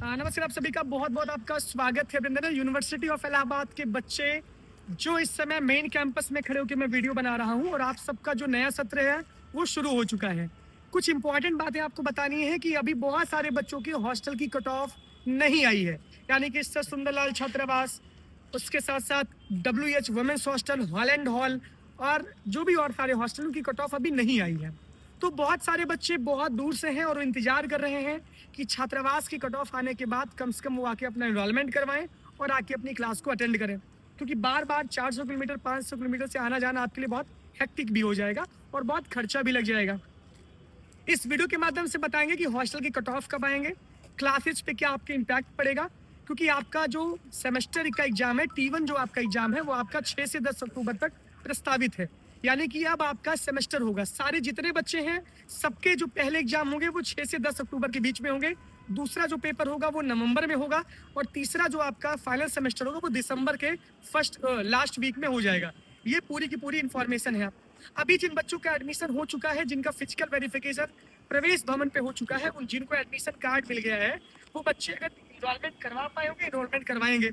नमस्कार, आप सभी का बहुत बहुत आपका स्वागत है। वृंदावन यूनिवर्सिटी ऑफ इलाहाबाद के बच्चे जो इस समय मेन कैंपस में खड़े होकर मैं वीडियो बना रहा हूं, और आप सबका जो नया सत्र है वो शुरू हो चुका है। कुछ इंपॉर्टेंट बातें आपको बतानी है कि अभी बहुत सारे बच्चों की हॉस्टल की कट ऑफ नहीं आई है, यानी कि सर सुंदरलाल छात्रावास, उसके साथ साथ WH women's hostel, Holland hall और जो भी और सारे हॉस्टलों की कट ऑफ अभी नहीं आई है। तो बहुत सारे बच्चे बहुत दूर से हैं और इंतजार कर रहे हैं कि छात्रावास की कट ऑफ आने के बाद कम से कम वो आके अपना एनरोलमेंट करवाएं और आके अपनी क्लास को अटेंड करें, क्योंकि बार बार 400 किलोमीटर 500 किलोमीटर से आना जाना आपके लिए बहुत हेक्टिक भी हो जाएगा और बहुत खर्चा भी लग जाएगा। इस वीडियो के माध्यम से बताएंगे कि हॉस्टल की कट ऑफ कब आएंगे, क्लासेज पे क्या आपके इम्पैक्ट पड़ेगा, क्योंकि आपका जो सेमेस्टर का एग्जाम है T1 जो आपका एग्जाम है वो आपका 6 से 10 अक्टूबर तक प्रस्तावित है, यानी कि अब आपका सेमेस्टर होगा। सारे जितने बच्चे हैं सबके जो पहले एग्जाम होंगे वो 6 से 10 अक्टूबर के बीच में होंगे, दूसरा जो पेपर होगा वो नवंबर में होगा और तीसरा जो आपका फाइनल सेमेस्टर होगा वो दिसंबर के लास्ट वीक में हो जाएगा। ये पूरी की पूरी इंफॉर्मेशन है। अभी जिन बच्चों का एडमिशन हो चुका है, जिनका फिजिकल वेरिफिकेशन प्रवेश भवन पे हो चुका है, उन जिनको एडमिशन कार्ड मिल गया है, वो बच्चे अगर इनरोलमेंट करवा पाए होंगे इनरोलमेंट करवाएंगे।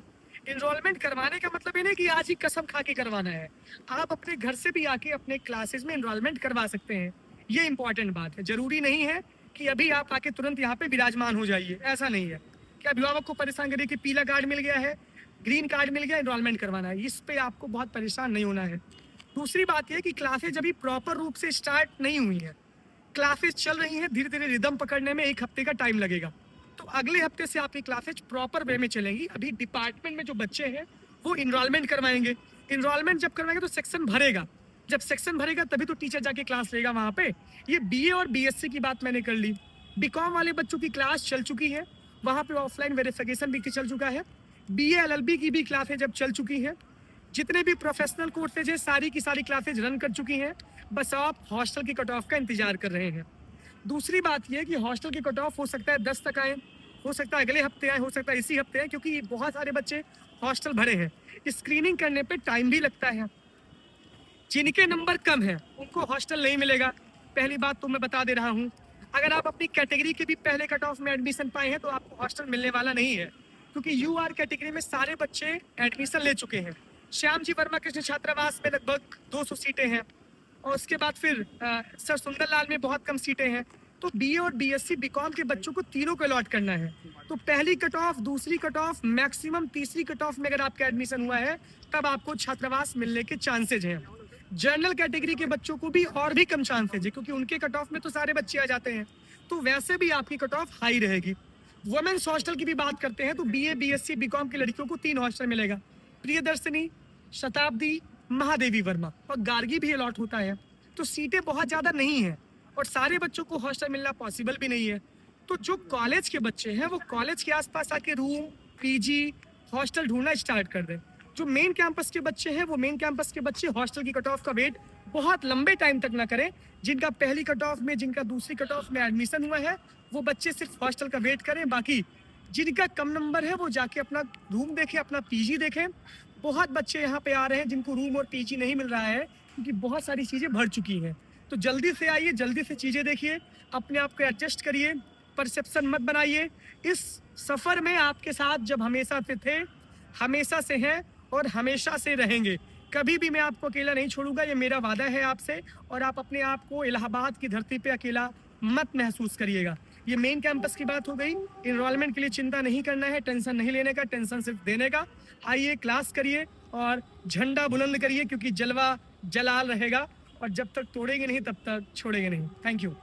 इनरोलमेंट करवाने का मतलब ये नहीं कि आज ही कसम खा के करवाना है, आप अपने घर से भी आके अपने क्लासेस में इनरोलमेंट करवा सकते हैं। ये इंपॉर्टेंट बात है। जरूरी नहीं है कि अभी आप आके तुरंत यहाँ पे विराजमान हो जाइए, ऐसा नहीं है कि अभिभावक को परेशान करिए कि पीला कार्ड मिल गया है, ग्रीन कार्ड मिल गया, इनरोलमेंट करवाना है। इस पे आपको बहुत परेशान नहीं होना है। दूसरी बात यह कि क्लासेज अभी प्रॉपर रूप से स्टार्ट नहीं हुई है, क्लासेस चल रही हैं, धीरे धीरे रिदम पकड़ने में 1 हफ्ते का टाइम लगेगा। तो अगले हफ्ते से आपकी क्लासेज प्रॉपर वे में चलेंगी। अभी डिपार्टमेंट में जो बच्चे हैं वो इनरोलमेंट करवाएंगे। इनरोलमेंट जब करवाएंगे तो सेक्शन भरेगा, जब सेक्शन भरेगा तभी तो टीचर जाके क्लास लेगा वहाँ पे। ये BA और BSc की बात मैंने कर ली। BCom वाले बच्चों की क्लास चल चुकी है, वहाँ पे ऑफलाइन वेरिफिकेशन भी चल चुका है। BA LLB की भी क्लासें जब चल चुकी हैं, जितने भी प्रोफेशनल कोर्सेज हैं सारी की सारी क्लासेज रन कर चुकी हैं। बस आप हॉस्टल की कट ऑफ का इंतजार कर रहे हैं। दूसरी बात यह कि हॉस्टल की कट ऑफ हो सकता है 10 तक आए, हो सकता है अगले हफ्ते आए, हो सकता है इसी हफ्ते आए, क्योंकि बहुत सारे बच्चे हॉस्टल भरे हैं। स्क्रीनिंग करने पे टाइम भी लगता है। जिनके नंबर कम हैं उनको हॉस्टल नहीं मिलेगा, पहली बात तो मैं बता दे रहा हूँ। अगर आप अपनी कैटेगरी के भी पहले कट ऑफ में एडमिशन पाए हैं तो आपको हॉस्टल मिलने वाला नहीं है, क्योंकि UR कैटेगरी में सारे बच्चे एडमिशन ले चुके हैं। श्याम जी वर्मा कृष्ण छात्रावास में लगभग 200 सीटें हैं, और उसके बाद फिर सर सुंदरलाल में बहुत कम सीटें हैं। तो BA और BSc BCom के बच्चों को तीनों को अलॉट करना है। तो पहली कट ऑफ, दूसरी कट ऑफ, मैक्सिमम तीसरी कट ऑफ में अगर आपका एडमिशन हुआ है तब आपको छात्रावास मिलने के चांसेज हैं। जनरल कैटेगरी के बच्चों को भी और भी कम चांसेज है, क्योंकि उनके कट ऑफ में तो सारे बच्चे आ जाते हैं, तो वैसे भी आपकी कट ऑफ हाई रहेगी। वुमेन्स हॉस्टल की भी बात करते हैं तो BA BSc BCom की लड़कियों को 3 हॉस्टल मिलेगा, प्रियदर्शनी, शताब्दी, महादेवी वर्मा और गार्गी भी अलॉट होता है। तो सीटें बहुत ज़्यादा नहीं है और सारे बच्चों को हॉस्टल मिलना पॉसिबल भी नहीं है। तो जो कॉलेज के बच्चे हैं वो कॉलेज के आसपास आके रूम, PG, हॉस्टल ढूंढना स्टार्ट कर दें। जो मेन कैंपस के बच्चे हैं वो मेन कैंपस के बच्चे हॉस्टल की कट ऑफ का वेट बहुत लंबे टाइम तक ना करें। जिनका पहली कट ऑफ में, जिनका दूसरी कट ऑफ में एडमिशन हुआ है वो बच्चे सिर्फ हॉस्टल का वेट करें। बाकी जिनका कम नंबर है वो जाके अपना रूम देखें, अपना PG देखें। बहुत बच्चे यहाँ पे आ रहे हैं जिनको रूम और PG नहीं मिल रहा है, क्योंकि बहुत सारी चीज़ें भर चुकी हैं। तो जल्दी से आइए, जल्दी से चीज़ें देखिए, अपने आप को एडजस्ट करिए, परसेप्शन मत बनाइए। इस सफ़र में आपके साथ जब हमेशा से थे, हमेशा से हैं और हमेशा से रहेंगे। कभी भी मैं आपको अकेला नहीं छोड़ूंगा, ये मेरा वादा है आपसे। और आप अपने आप को इलाहाबाद की धरती पे अकेला मत महसूस करिएगा। ये मेन कैंपस की बात हो गई। इनरोलमेंट के लिए चिंता नहीं करना है, टेंशन नहीं लेने का, टेंशन सिर्फ देने का। आइए, क्लास करिए और झंडा बुलंद करिए, क्योंकि जलवा जलाल रहेगा और जब तक तोड़ेंगे नहीं तब तक छोड़ेंगे नहीं। Thank you.